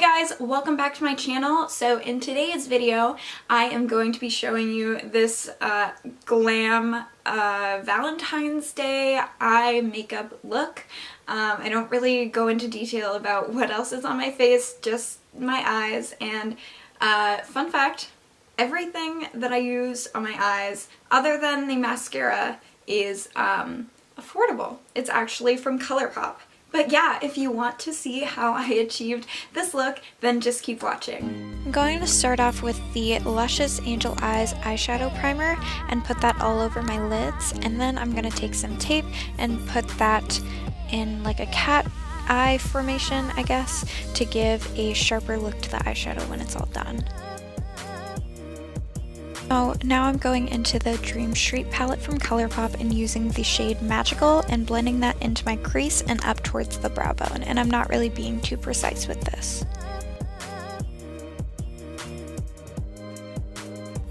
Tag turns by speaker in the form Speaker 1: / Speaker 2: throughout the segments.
Speaker 1: guys, welcome back to my channel. So in today's video, I am going to be showing you this glam Valentine's Day eye makeup look. I don't really go into detail about what else is on my face, just my eyes. And fun fact, everything that I use on my eyes, other than the mascara, is affordable. It's actually from ColourPop. But yeah, if you want to see how I achieved this look, then just keep watching.
Speaker 2: I'm going to start off with the Luscious Angel Eyes eyeshadow primer and put that all over my lids, and then I'm going to take some tape and put that in like a cat eye formation, I guess, to give a sharper look to the eyeshadow when it's all done. So now I'm going into the Dream Street palette from ColourPop and using the shade Magical and blending that into my crease and up towards the brow bone, and I'm not really being too precise with this.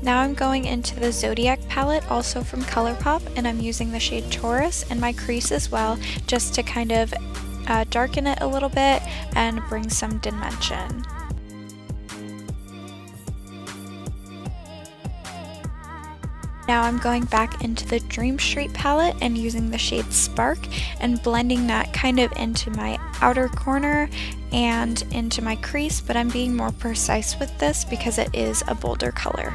Speaker 2: Now I'm going into the Zodiac palette, also from ColourPop, and I'm using the shade Taurus in my crease as well, just to kind of darken it a little bit and bring some dimension. Now I'm going back into the Dream Street palette and using the shade Spark and blending that kind of into my outer corner and into my crease, but I'm being more precise with this because it is a bolder color.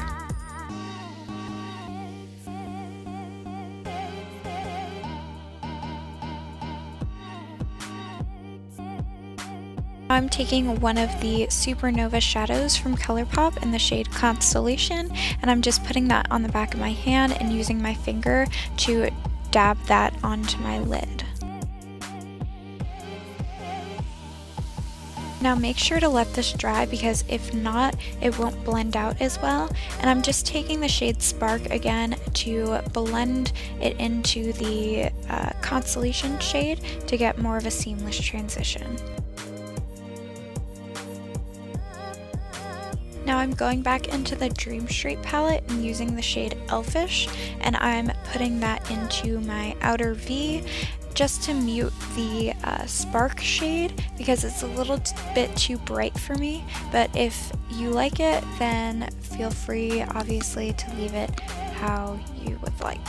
Speaker 2: I'm taking one of the Supernova shadows from ColourPop in the shade Constellation, and I'm just putting that on the back of my hand and using my finger to dab that onto my lid. Now make sure to let this dry, because if not, it won't blend out as well. And I'm just taking the shade Spark again to blend it into the Constellation shade to get more of a seamless transition. Now I'm going back into the Dream Street palette and using the shade Elfish, and I'm putting that into my outer V just to mute the Spark shade because it's a little bit too bright for me. But if you like it, then feel free, obviously, to leave it how you would like.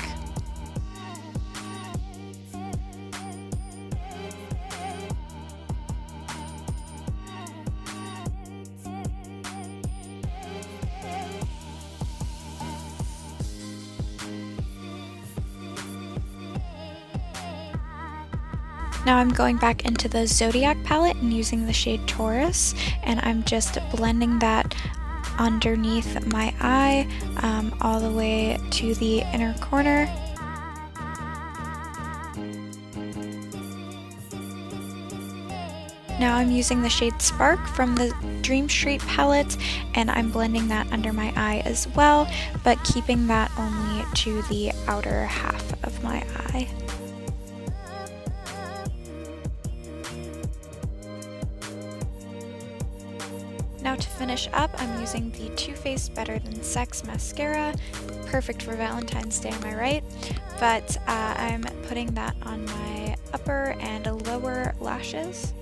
Speaker 2: Now I'm going back into the Zodiac palette and using the shade Taurus, and I'm just blending that underneath my eye all the way to the inner corner. Now I'm using the shade Spark from the Dream Street palette, and I'm blending that under my eye as well, but keeping that only to the outer half of my eye. Now to finish up, I'm using the Too Faced Better Than Sex mascara, perfect for Valentine's Day, am I right? But I'm putting that on my upper and lower lashes.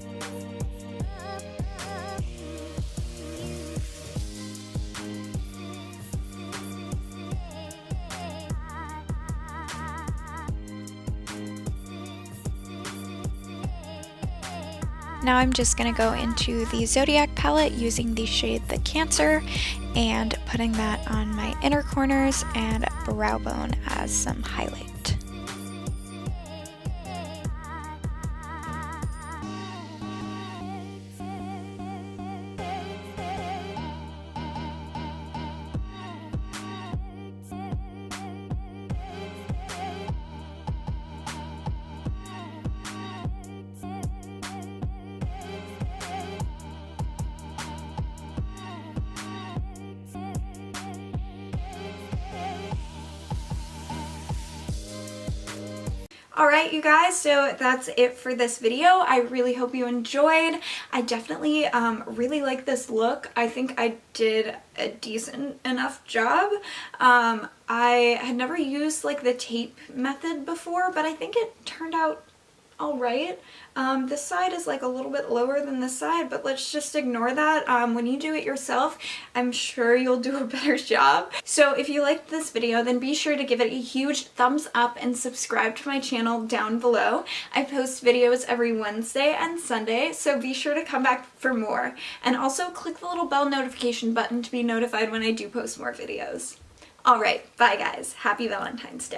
Speaker 2: Now I'm just going to go into the Zodiac palette using the shade The Cancer and putting that on my inner corners and brow bone as some highlight.
Speaker 1: Alright you guys, so that's it for this video. I really hope you enjoyed. I definitely really like this look. I think I did a decent enough job. I had never used like the tape method before, but I think it turned out alright. This side is like a little bit lower than this side, but let's just ignore that. When you do it yourself, I'm sure you'll do a better job. So if you liked this video, then be sure to give it a huge thumbs up and subscribe to my channel down below. I post videos every Wednesday and Sunday, so be sure to come back for more. And also click the little bell notification button to be notified when I do post more videos. Alright, bye guys. Happy Valentine's Day.